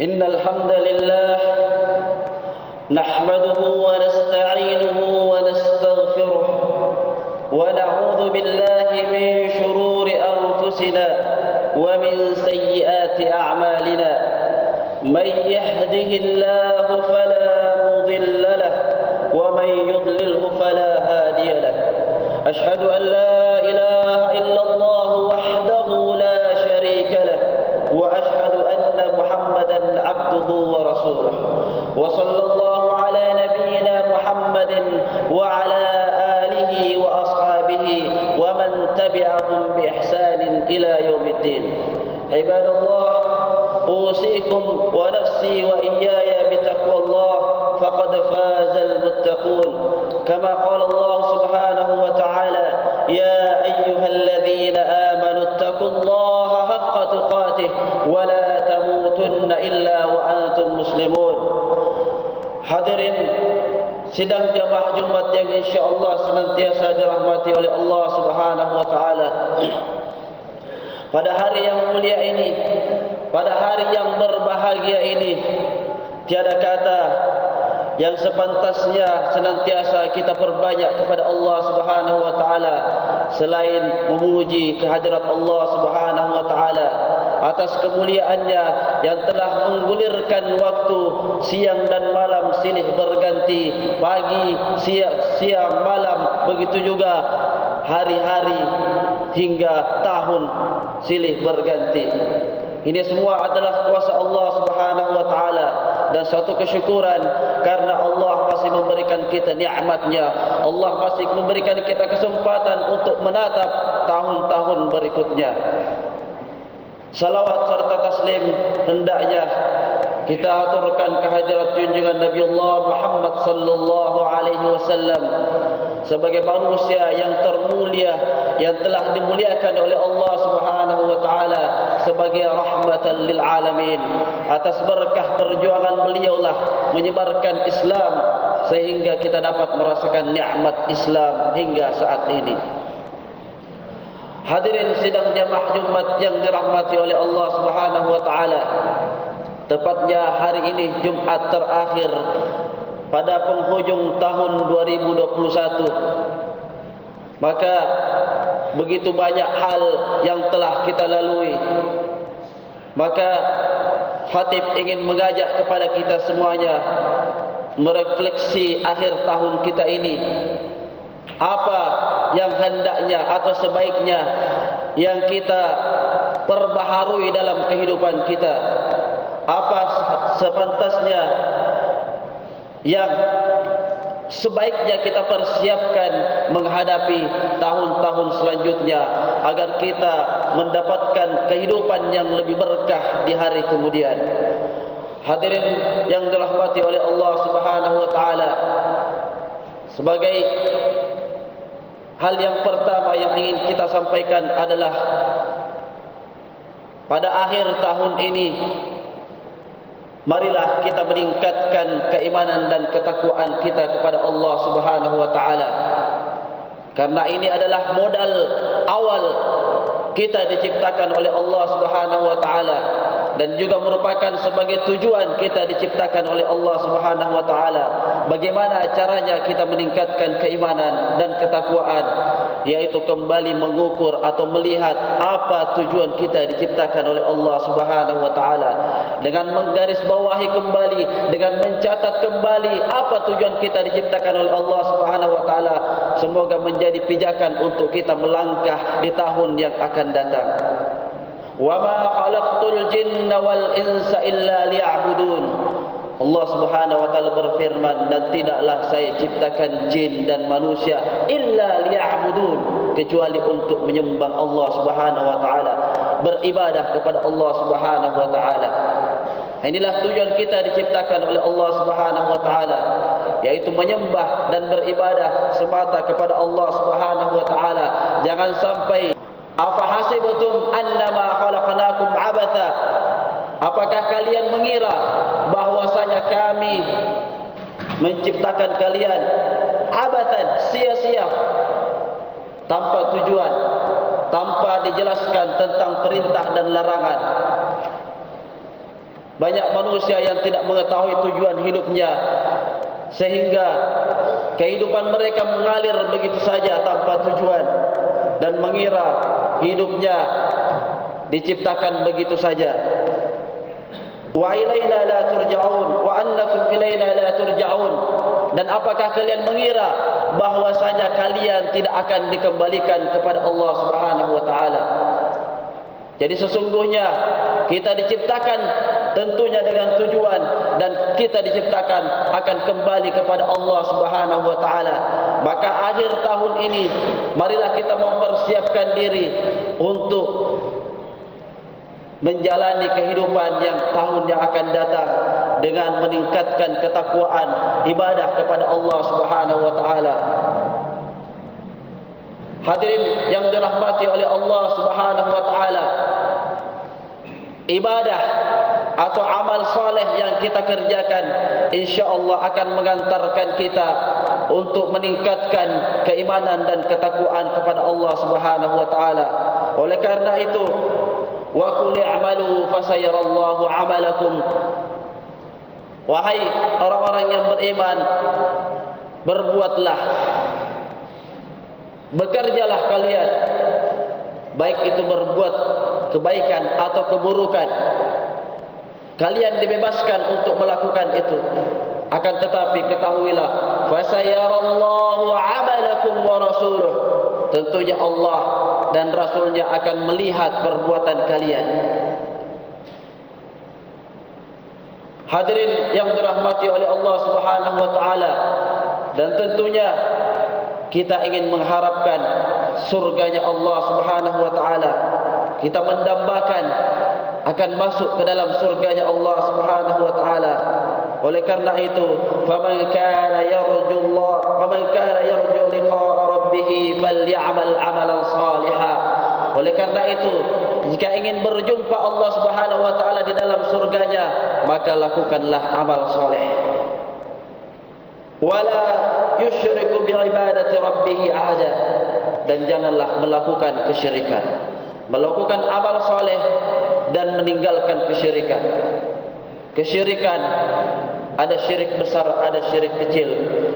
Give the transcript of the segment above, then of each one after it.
إن الحمد لله نحمده ونستعينه ونستغفره ونعوذ بالله من شرور أنفسنا ومن سيئات أعمالنا. من يهده الله فلا مضل له ومن يضلله فلا هادي له. أشهد أن لا إله إلا الله وحده لا شريك له وأشهد أن محمدا عبده ورسوله. وصلى الله على نبينا محمد وعلى آله وأصحابه ومن تبعهم بإحسان إلى يوم الدين. عباد الله، أوصيكم ونفسي وإياي بتقوى الله فقد فاز المتقون. كما قال الله سبحانه وتعالى: يا أيها الذين آمنوا اتقوا الله حق تقاته ولا تموتن إلا وأنتم مسلمون. Hadirin sidang jamaah Jumat yang insya-Allah senantiasa dirahmati oleh Allah Subhanahu wa taala. Pada hari yang mulia ini, pada hari yang berbahagia ini, tiada kata yang sepantasnya senantiasa kita perbanyak kepada Allah Subhanahu wa taala selain memuji kehadirat Allah Subhanahu wa taala atas kemuliaannya yang telah menggulirkan waktu siang dan malam silih berganti, pagi, siang, malam, begitu juga hari-hari hingga tahun silih berganti. Ini semua adalah kuasa Allah Subhanahu wa taala dan suatu kesyukuran karena Allah masih memberikan kita nikmat-Nya. Allah masih memberikan kita kesempatan untuk menatap tahun-tahun berikutnya. Salawat serta taslim hendaknya kita aturkan kehadirat junjungan Nabi Allah Muhammad sallallahu alaihi wasallam sebagai manusia yang termulia yang telah dimuliakan oleh Allah Subhanahu wa taala sebagai rahmatan lil alamin. Atas berkah perjuangan beliaulah menyebarkan Islam sehingga kita dapat merasakan nikmat Islam hingga saat ini. Hadirin sidang jamaah Jumat yang dirahmati oleh Allah Subhanahu wa taala. Tepatnya hari ini Jumat terakhir pada penghujung tahun 2021. Maka begitu banyak hal yang telah kita lalui. Maka khatib ingin mengajak kepada kita semuanya merefleksi akhir tahun kita ini. Apa yang hendaknya atau sebaiknya yang kita perbaharui dalam kehidupan kita? Apa sepantasnya yang sebaiknya kita persiapkan menghadapi tahun-tahun selanjutnya agar kita mendapatkan kehidupan yang lebih berkah di hari kemudian. Hadirin yang dirahmati oleh Allah Subhanahu wa taala, sebagai hal yang pertama yang ingin kita sampaikan adalah pada akhir tahun ini marilah kita meningkatkan keimanan dan ketakwaan kita kepada Allah Subhanahu wa taala. Karena ini adalah modal awal kita diciptakan oleh Allah Subhanahu wa taala dan juga merupakan sebagai tujuan kita diciptakan oleh Allah Subhanahu wa taala. Bagaimana caranya kita meningkatkan keimanan dan ketakwaan? Yaitu kembali mengukur atau melihat apa tujuan kita diciptakan oleh Allah Subhanahu wa taala, dengan menggarisbawahi kembali, dengan mencatat kembali apa tujuan kita diciptakan oleh Allah Subhanahu wa taala. Semoga menjadi pijakan untuk kita melangkah di tahun yang akan datang. Wa ma khalaqtul jinna wal insa illa liya'budun. Allah Subhanahu wa taala berfirman, dan tidaklah saya ciptakan jin dan manusia illa liya'budun, kecuali untuk menyembah Allah Subhanahu wa taala, beribadah kepada Allah Subhanahu wa taala. Inilah tujuan kita diciptakan oleh Allah Subhanahu wa taala, yaitu menyembah dan beribadah semata kepada Allah Subhanahu wa taala. Jangan sampai afahasibatum annama khalaqnakum abatha. Apakah kalian mengira bahwasanya kami menciptakan kalian abatan, sia-sia, tanpa tujuan, tanpa dijelaskan tentang perintah dan larangan? banyak manusia yang tidak mengetahui tujuan hidupnya, sehingga kehidupan mereka mengalir begitu saja tanpa tujuan dan mengira hidupnya diciptakan begitu saja. Wa ilaina la turja'un wa annakum ilaina la turja'un. Dan apakah kalian mengira bahwasanya kalian tidak akan dikembalikan kepada Allah Subhanahu wa taala? Jadi sesungguhnya kita diciptakan tentunya dengan tujuan, dan kita diciptakan akan kembali kepada Allah Subhanahu wa taala. Maka akhir tahun ini marilah kita mempersiapkan diri untuk menjalani kehidupan yang tahun yang akan datang dengan meningkatkan ketakwaan ibadah kepada Allah Subhanahu wa taala. Hadirin yang dirahmati oleh Allah Subhanahu wa taala, ibadah atau amal saleh yang kita kerjakan insyaallah akan mengantarkan kita untuk meningkatkan keimanan dan ketakwaan kepada Allah Subhanahu wa taala. Oleh karena itu, wa qul i'malu fasayarallahu 'amalakum. Wahai orang-orang yang beriman, berbuatlah, bekerjalah kalian, baik itu berbuat kebaikan atau keburukan, kalian dibebaskan untuk melakukan itu. Akan tetapi ketahuilah, fasayarallahu 'amalakum wa rasuluh, tentunya Allah dan Rasulnya akan melihat perbuatan kalian. Hadirin yang dirahmati oleh Allah Subhanahu wa taala, dan tentunya kita ingin mengharapkan surganya Allah Subhanahu wa taala. Kita mendambakan akan masuk ke dalam surganya Allah Subhanahu wa taala. Oleh karena itu, faman kana yarju liqa'a rabbih falyamal 'amalan shalihan. Oleh karena itu, jika ingin berjumpa Allah Subhanahu wa taala di dalam surganya, maka lakukanlah amal saleh. Wala yusyriku bi'ibadati rabbih ahada, dan janganlah melakukan kesyirikan. Melakukan amal saleh dan meninggalkan kesyirikan. Kesyirikan ada syirik besar, ada syirik kecil,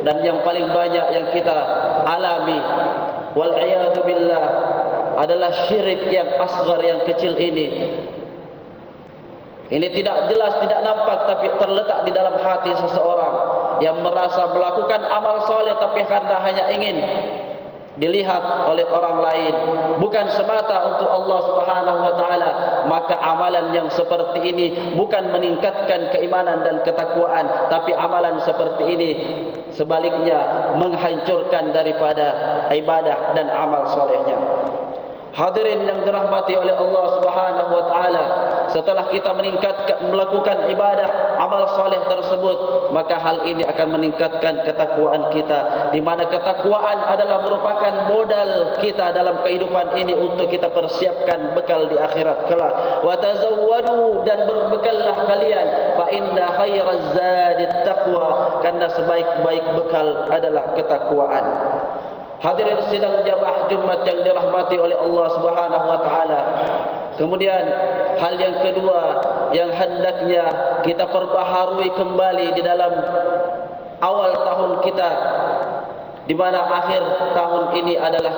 dan yang paling banyak yang kita alami wal iyadu billah adalah syirik yang asghar, yang kecil ini. Ini tidak jelas, tidak nampak, tapi terletak di dalam hati seseorang yang merasa melakukan amal soleh tapi karena hanya ingin dilihat oleh orang lain, bukan semata untuk Allah Subhanahu wa taala. Maka amalan yang seperti ini bukan meningkatkan keimanan dan ketakwaan, tapi amalan seperti ini sebaliknya menghancurkan daripada ibadah dan amal solehnya. Hadirin yang dirahmati oleh Allah Subhanahu wa taala, setelah kita melakukan ibadah amal saleh tersebut, maka hal ini akan meningkatkan ketakwaan kita, di mana ketakwaan adalah merupakan modal kita dalam kehidupan ini untuk kita persiapkan bekal di akhirat kelak. Wa tazawwadu, dan berbekallah kalian, fa inna khairaz zadit taqwa, karena sebaik-baik bekal adalah ketakwaan. Hadirin sidang jamaah Jumat yang dirahmati oleh Allah Subhanahu wa taala. Kemudian hal yang kedua yang hendaknya kita perbaharui kembali di dalam awal tahun kita, di mana akhir tahun ini adalah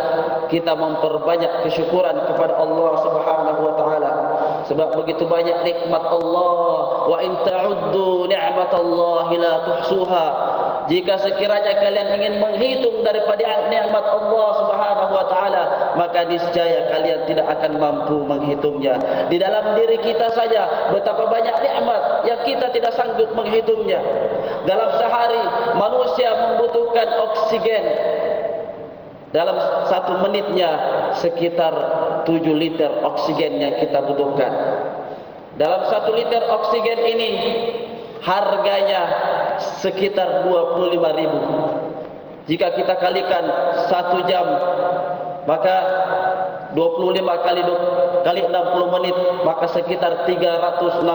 kita memperbanyak kesyukuran kepada Allah Subhanahu wa taala. Sebab begitu banyak nikmat Allah, wa in ta'uddu ni'matallahi la tuhsuha. Jika sekiranya kalian ingin menghitung daripada nikmat Allah Subhanahu wa taala, maka niscaya kalian tidak akan mampu menghitungnya. Di dalam diri kita saja betapa banyak nikmat yang kita tidak sanggup menghitungnya. Dalam sehari manusia membutuhkan oksigen dalam 1 menitnya sekitar 7 liter oksigen yang kita butuhkan. Dalam 1 liter oksigen ini harganya sekitar 25.000. Jika kita kalikan 1 jam, maka 25 kali 60 menit, maka sekitar 360.000.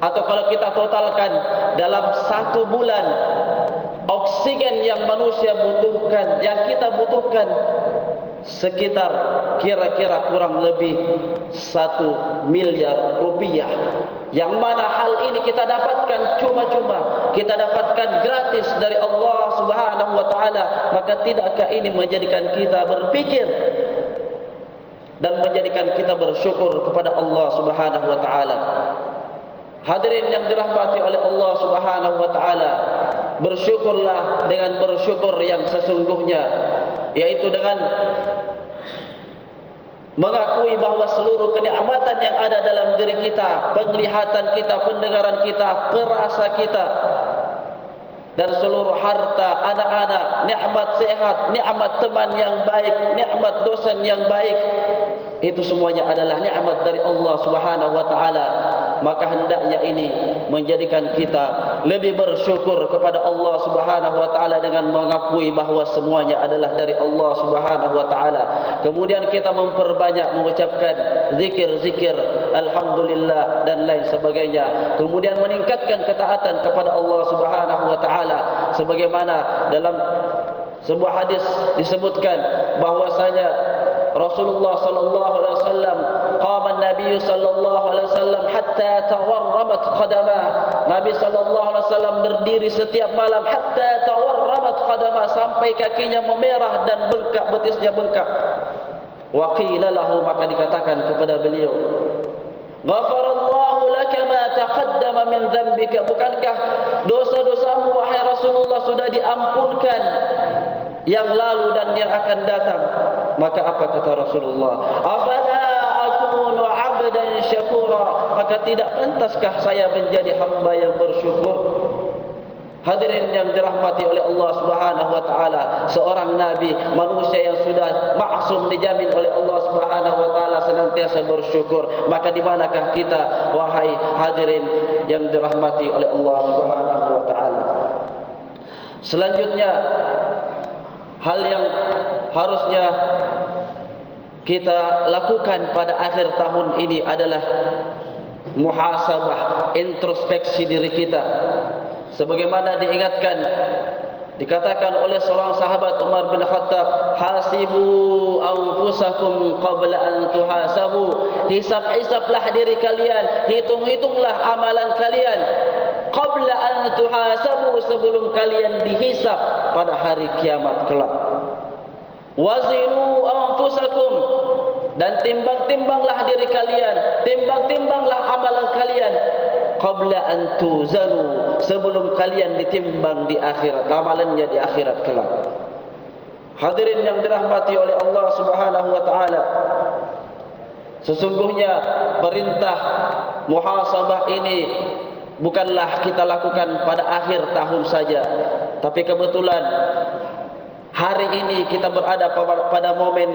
Atau kalau kita totalkan dalam 1 bulan, oksigen yang manusia butuhkan, yang kita butuhkan sekitar kira-kira kurang lebih 1 miliar rupiah. yang mana hal ini kita dapatkan cuma-cuma, kita dapatkan gratis dari Allah Subhanahu wa taala, maka tidakkah ini menjadikan kita berpikir dan menjadikan kita bersyukur kepada Allah Subhanahu wa taala? Hadirin yang dirahmati oleh Allah Subhanahu wa taala, bersyukurlah dengan bersyukur yang sesungguhnya, yaitu dengan mengakui bahawa seluruh kenikmatan yang ada dalam diri kita, penglihatan kita, pendengaran kita, perasa kita, dan seluruh harta, anak-anak, nikmat sehat, nikmat teman yang baik, nikmat dosen yang baik, itu semuanya adalah nikmat dari Allah Subhanahu wa taala. Maka hendaknya ini menjadikan kita lebih bersyukur kepada Allah Subhanahu wa taala dengan mengakui bahawa semuanya adalah dari Allah Subhanahu wa taala. Kemudian kita memperbanyak mengucapkan zikir-zikir alhamdulillah dan lain sebagainya. Kemudian meningkatkan ketaatan kepada Allah Subhanahu wa taala, sebagaimana dalam sebuah hadis disebutkan bahwasanya Rasulullah sallallahu alaihi wasallam, qama an-nabiy sallallahu alaihi wasallam hatta tawarramat qadamah. Nabi sallallahu alaihi wasallam berdiri setiap malam hatta tawarramat qadamah, sampai kakinya memerah dan bengkak, betisnya bengkak. Wa qila lahu, maka dikatakan kepada beliau, ghafarallahu laka ma taqaddama min dhanbika, bukankah dosa-dosamu wahai Rasulullah sudah diampunkan yang lalu dan yang akan datang? Maka apa kata Rasulullah? Afala akunu 'abdan syakura, maka tidak pantaskah saya menjadi hamba yang bersyukur? Hadirin yang dirahmati oleh Allah Subhanahu wa taala, seorang nabi, manusia yang sudah maksum dijamin oleh Allah Subhanahu wa taala senantiasa bersyukur, maka di manakah kita wahai hadirin yang dirahmati oleh Allah Subhanahu wa taala? Selanjutnya, hal yang harusnya kita lakukan pada akhir tahun ini adalah muhasabah, introspeksi diri kita. Sebagaimana diingatkan, dikatakan oleh seorang sahabat Umar bin Khattab, hasibu anfusakum qabla an tuhasabu, hisab-hisablah diri kalian, hitung-hitunglah amalan kalian, qabla an tuhasabu, sebelum kalian dihisab pada hari kiamat kelak. Wazinu anfusakum, dan timbang-timbanglah diri kalian, timbang-timbanglah amalan kalian, qabla an tuzanu, sebelum kalian ditimbang di akhirat, amalannya di akhirat kelak. Hadirin yang dirahmati oleh Allah Subhanahu wa taala, sesungguhnya perintah muhasabah ini bukanlah kita lakukan pada akhir tahun saja, tapi kebetulan hari ini kita berada pada momen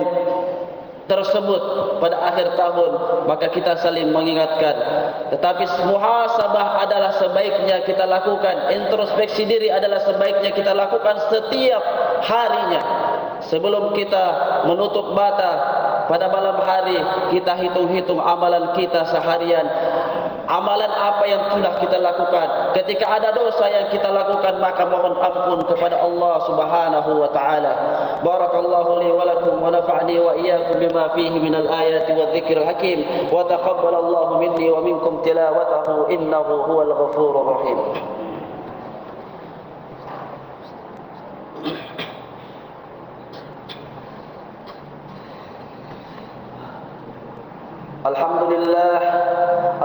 tersebut pada akhir tahun, maka kita saling mengingatkan. Tetapi muhasabah adalah sebaiknya kita lakukan, introspeksi diri adalah sebaiknya kita lakukan setiap harinya. Sebelum kita menutup mata pada malam hari, kita hitung-hitung amalan kita seharian. Amalan apa yang sudah kita lakukan? Ketika ada dosa yang kita lakukan, maka mohon ampun kepada Allah Subhanahu wa taala. Barakallahu li wa lakum wa nafa'ani wa iyyakum bima fihi minal ayati wadh-dhikril hakim, wa taqabbalallahu minni wa minkum tilawatahu innahu huwal ghafurur rahim.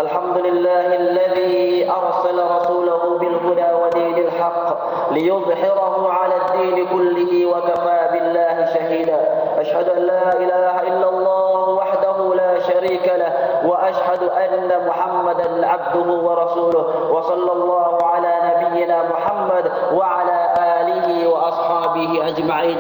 الحمد لله الذي أرسل رسوله بالهدى ودين الحق ليظهره على الدين كله وكفى بالله شهيدا. أشهد أن لا إله إلا الله وحده لا شريك له وأشهد أن محمدا عبده ورسوله وصلى الله على نبينا محمد وعلى آله وأصحابه أجمعين.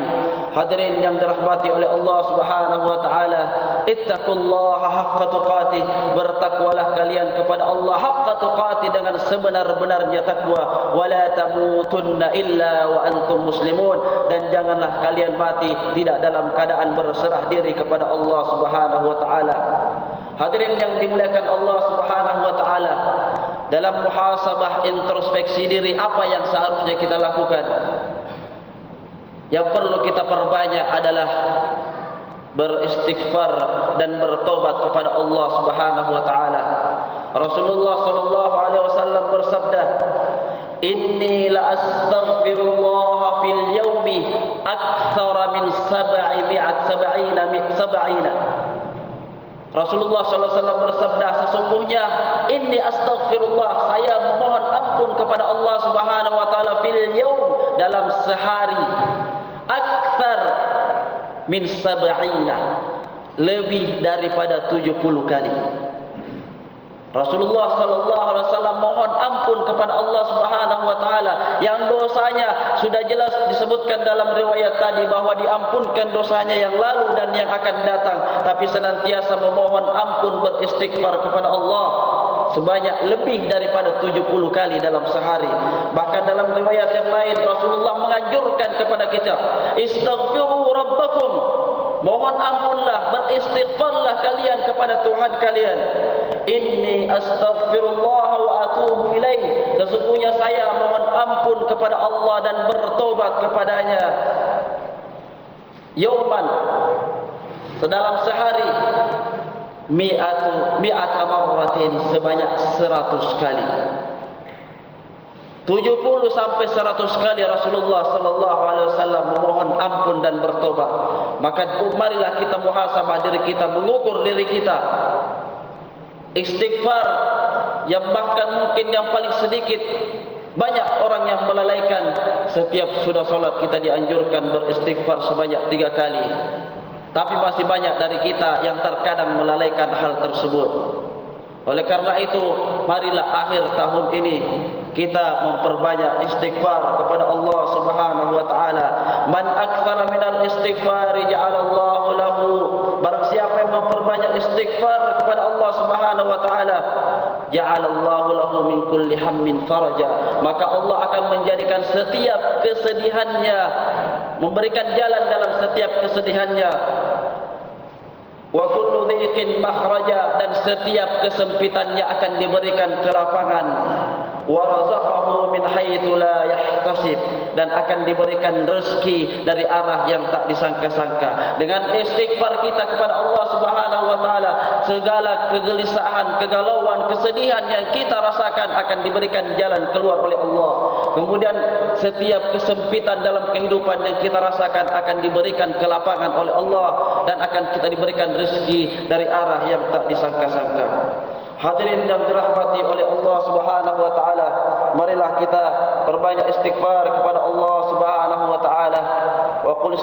Hadirin yang dirahmati oleh Allah Subhanahu wa taala, ittaqullaha haqqa tuqatih, bertakwalah kalian kepada Allah haqqa tuqatih, dengan sebenar-benarnya takwa. Wala tamutunna illa wa antum muslimun, dan janganlah kalian mati tidak dalam keadaan berserah diri kepada Allah Subhanahu wa taala. Hadirin yang dimuliakan Allah Subhanahu wa taala, dalam muhasabah, introspeksi diri, apa yang seharusnya kita lakukan? Yang perlu kita perbanyak adalah beristighfar dan bertobat kepada Allah Subhanahu wa taala. Rasulullah sallallahu alaihi wasallam bersabda, "Inni la astaghfirullah fil yawmi aktsara min 770. Rasulullah sallallahu alaihi wasallam bersabda, sesungguhnya inni astaghfirullah, saya memohon ampun kepada Allah Subhanahu wa taala fil yaum, dalam sehari, aktsar min 70, lebih daripada 70 kali. Rasulullah sallallahu alaihi wasallam mohon ampun kepada Allah Subhanahu wa taala yang dosanya sudah jelas disebutkan dalam riwayat tadi bahwa diampunkan dosanya yang lalu dan yang akan datang, tapi senantiasa memohon ampun, beristighfar kepada Allah sebanyak lebih daripada 70 kali dalam sehari. Bahkan dalam riwayat yang lain Rasulullah menganjurkan kepada kita, istaghfiru rabbakum, mohon ampunlah, beristighfarlah kalian kepada Tuhan kalian. Inni astaghfirullah wa atubu ilaih, sesungguhnya saya mohon ampun kepada Allah dan bertobat kepadanya. Yauman, sedalam sehari, mi'ata marratin, sebanyak 100 kali. 70 sampai 100 kali Rasulullah sallallahu alaihi wasallam memohon ampun dan bertobat. Maka marilah kita muhasabah diri kita, mengukur diri kita. Istighfar yang bahkan mungkin yang paling sedikit, banyak orang yang melalaikan. Setiap sudah salat kita dianjurkan beristighfar sebanyak 3 kali. Tapi masih banyak dari kita yang terkadang melalaikan hal tersebut. Oleh karena itu, marilah akhir tahun ini kita memperbanyak istighfar kepada Allah Subhanahu wa taala. Man aktsara minal istighfari ja'alallahu lahu, barang siapa yang memperbanyak istighfar kepada Allah Subhanahu wa taala, ja'alallahu lahu min kulli hammin faraja, maka Allah akan menjadikan setiap kesedihannya, memberikan jalan dalam setiap kesedihannya. Wa kullu dhiqin makhraja, dan setiap kesempitannya akan diberikan kelapangan. Wa razaqahu min haitsu la yahtasib, dan akan diberikan rezeki dari arah yang tak disangka-sangka. Dengan istighfar kita kepada Allah Subhanahu wa taala, segala kegelisahan, kegalauan, kesedihan yang kita rasakan akan diberikan jalan keluar oleh Allah. Kemudian setiap kesempitan dalam kehidupan yang kita rasakan akan diberikan kelapangan oleh Allah, dan akan kita diberikan rezeki dari arah yang tak disangka-sangka. Hadirin yang dirahmati oleh Allah Subhanahu wa taala, marilah kita perbanyak istighfar kepada Allah Subhanahu wa taala. Wa qul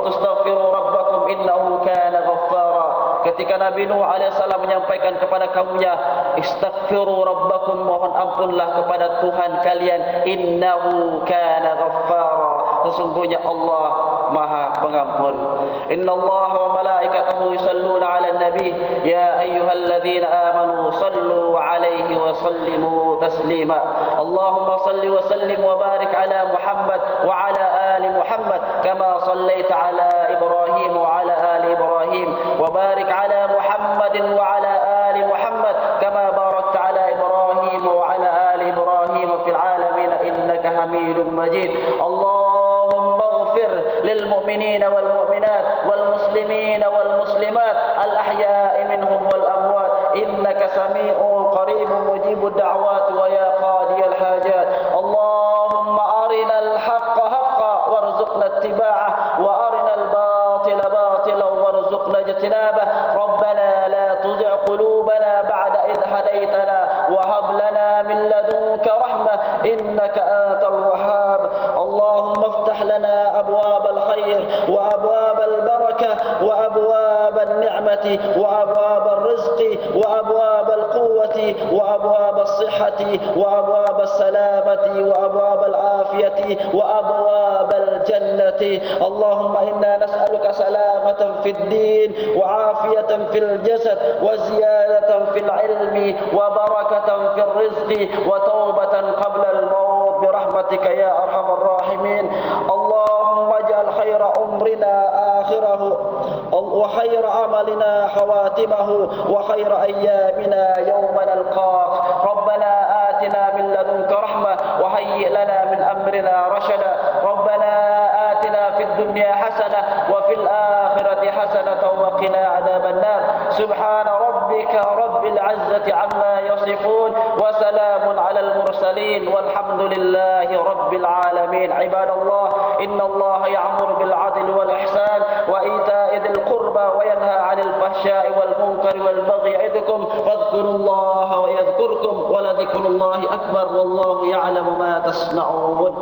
tastaghfiru rabbakum innahu kana ghaffara. Ketika Nabi Nuh alaihissalam menyampaikan kepada kaumnya, istaghfiru rabbakum, mohon ampunlah kepada Tuhan kalian, innahu kana ghaffara, sesungguhnya Allah Maha Pengampun. Innallaha wa malaikatahu yusalluna 'alan nabi ya ayyuhalladzina amanu sallu 'alaihi wa sallimu taslima. Allahumma salli wa sallim wa barik 'ala Muhammad wa 'ala ali Muhammad kama sallaita 'ala Ibrahim wa 'ala ali Ibrahim wa barik 'ala Muhammadin wa 'ala ali Muhammad kama barakta 'ala Ibrahim wa 'ala ali Ibrahim fil 'alamin innaka Hamidum Majid. للمؤمنين والمؤمنات والمسلمين والمسلمات الأحياء منهم والأموات إنك سميع قريب مجيب الدعوات ويا قاضي الحاجات. اللهم أرنا الحق حقا وارزقنا اتباعه وأرنا الباطل باطلا وارزقنا اجتنابه. ربنا لا تزغ قلوبنا بعد إذ هديتنا وهب لنا من لدنك رحمة إنك أنت الوهاب. اللهم افتح لنا أبواب الخير وأبواب البركة وأبواب النعمة وأبواب الرزق وأبواب القوة وأبواب الصحة وأبواب السلامة وأبواب العافية وأبواب الجنة. اللهم إنا نسألك سلامة في الدين وعافية في الجسد وزيادة في العلم وبركة في الرزق وتوبة قبل الموت برحمتك يا أرحم الراحمين. اللهم اجعل خير عمرنا آخره وخير عملنا خواتمه وخير أيامنا يوم نلقاك. ربنا آتنا من لدنك رحمة وهيئ لنا من أمرنا رشدا. ربنا آتنا في الدنيا حسنة وفي الآخرة حسنة وقنا عذاب النار. سبحان ربك رب العزة عما يصفون وسلام على المرسلين والحمد لله رب العالمين. عباد الله، إن الله يأمر بالعدل والإحسان وإيتاء ذي القربى وينهى عن الفحشاء والمنكر والبغي يعظكم فاذكروا الله ويذكركم ولذكر الله أكبر والله يعلم ما تصنعون.